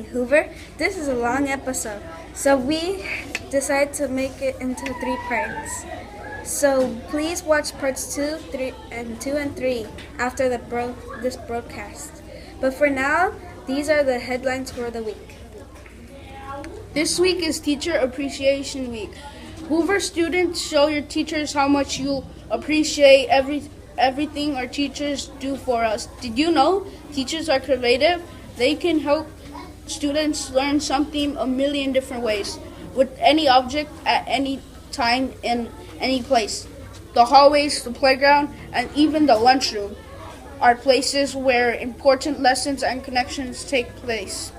morning, Hoover. This is a long episode, so we decided to make it into 3 parts. So please watch parts 2 and 3 after this broadcast. But for now, these are the headlines for the week. This week is Teacher Appreciation Week. Hoover students, show your teachers how much you appreciate everything our teachers do for us. Did you know teachers are creative? They can help students learn something a million different ways with any object at any time in any place. The hallways, the playground, and even the lunchroom are places where important lessons and connections take place.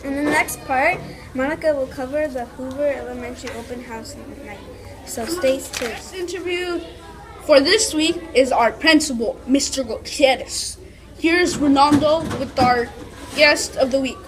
In the next part, Monica will cover the Hoover Elementary open house night. So stay tuned. Next interview for this week is our principal, Mr. Gutierrez. Here's Ronaldo with our guest of the week.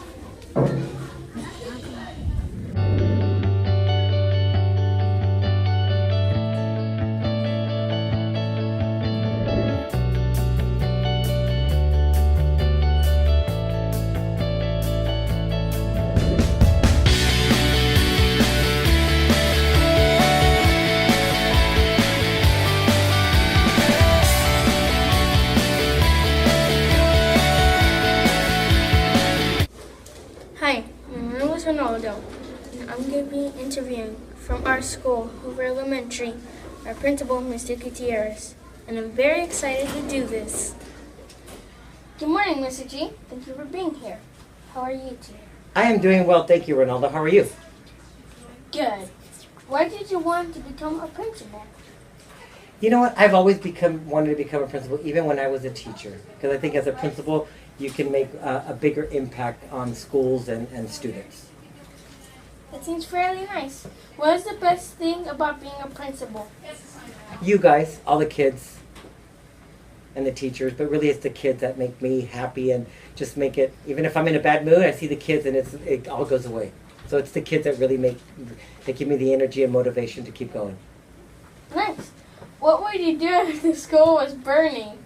Hi, my name is Ronaldo, and I'm going to be interviewing from our school, Hoover Elementary, our principal, Mr. Gutierrez, and I'm very excited to do this. Good morning, Mr. G. Thank you for being here. How are you today? I am doing well, thank you, Ronaldo. How are you? Good. Why did you want to become a principal? You know what? I've always wanted to become a principal, even when I was a teacher, because I think as a principal, you can make a bigger impact on schools and students. That seems fairly nice. What is the best thing about being a principal? You guys, all the kids and the teachers, but really it's the kids that make me happy and just make it, even if I'm in a bad mood, I see the kids and it all goes away. So it's the kids that really give me the energy and motivation to keep going. Nice. What would you do if the school was burning?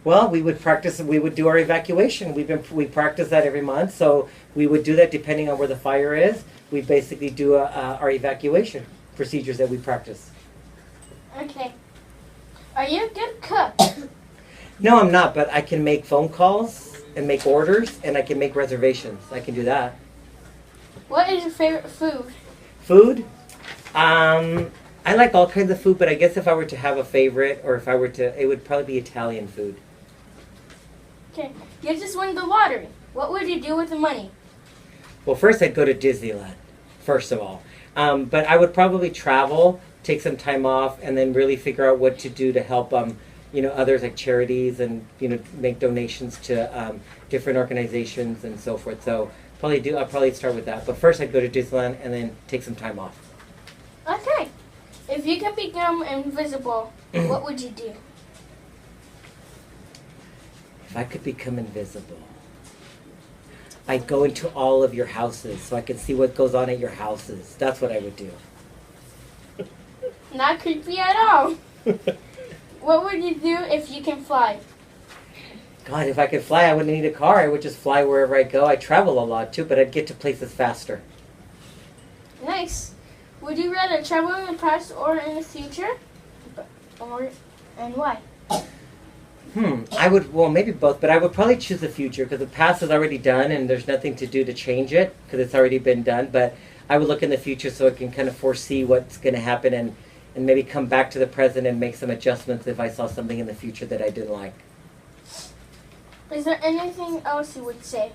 Well, we would do our evacuation. We practice that every month, so we would do that depending on where the fire is. We basically do our evacuation procedures that we practice. Okay. Are you a good cook? No, I'm not, but I can make phone calls and make orders, and I can make reservations. I can do that. What is your favorite food? Food? I like all kinds of food, but I guess if I were to have a favorite, or it would probably be Italian food. Okay. You just won the lottery. What would you do with the money? Well, first I'd go to Disneyland, first of all. But I would probably travel, take some time off, and then really figure out what to do to help others like charities and make donations to different organizations and so forth. So I'll probably start with that. But first I'd go to Disneyland and then take some time off. Okay. If you could become invisible, what would you do? If I could become invisible, I'd go into all of your houses so I could see what goes on at your houses. That's what I would do. Not creepy at all. What would you do if you can fly? God, if I could fly, I wouldn't need a car. I would just fly wherever I go. I travel a lot too, but I'd get to places faster. Nice. Would you rather travel in the past or in the future? And why? Maybe both, but I would probably choose the future because the past is already done and there's nothing to do to change it because it's already been done. But I would look in the future so I can kind of foresee what's going to happen and maybe come back to the present and make some adjustments if I saw something in the future that I didn't like. Is there anything else you would say?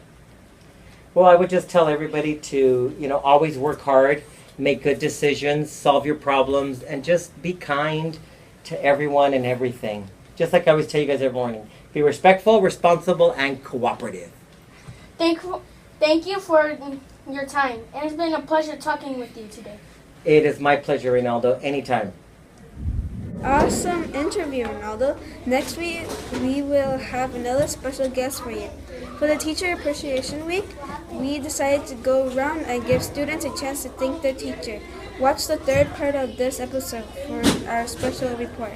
Well, I would just tell everybody to, always work hard, make good decisions, solve your problems, and just be kind to everyone and everything. Just like I always tell you guys every morning. Be respectful, responsible, and cooperative. Thank you for your time. And it's been a pleasure talking with you today. It is my pleasure, Ronaldo. Anytime. Awesome interview, Ronaldo. Next week, we will have another special guest for you. For the Teacher Appreciation Week, we decided to go around and give students a chance to thank their teacher. Watch the 3rd part of this episode for our special report.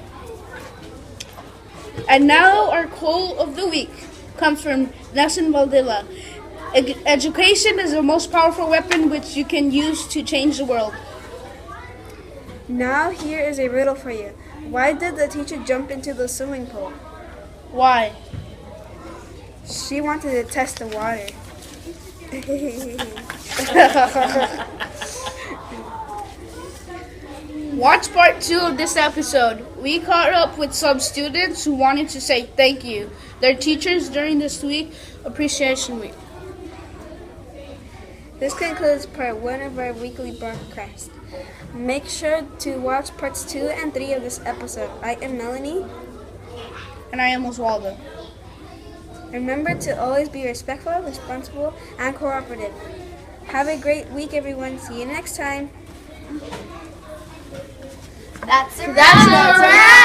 And now our quote of the week. comes from Nelson Valdilla. Education is the most powerful weapon which you can use to change the world. Now here is a riddle for you. Why did the teacher jump into the swimming pool? Why? She wanted to test the water. Watch part 2 of this episode. We caught up with some students who wanted to say thank you their teachers during this week Appreciation Week. This concludes part 1 of our weekly broadcast. Make sure to watch parts 2 and 3 of this episode. I am Melanie. And I am Oswaldo. Remember to always be respectful, responsible, and cooperative. Have a great week, everyone. See you next time. That's a wrap.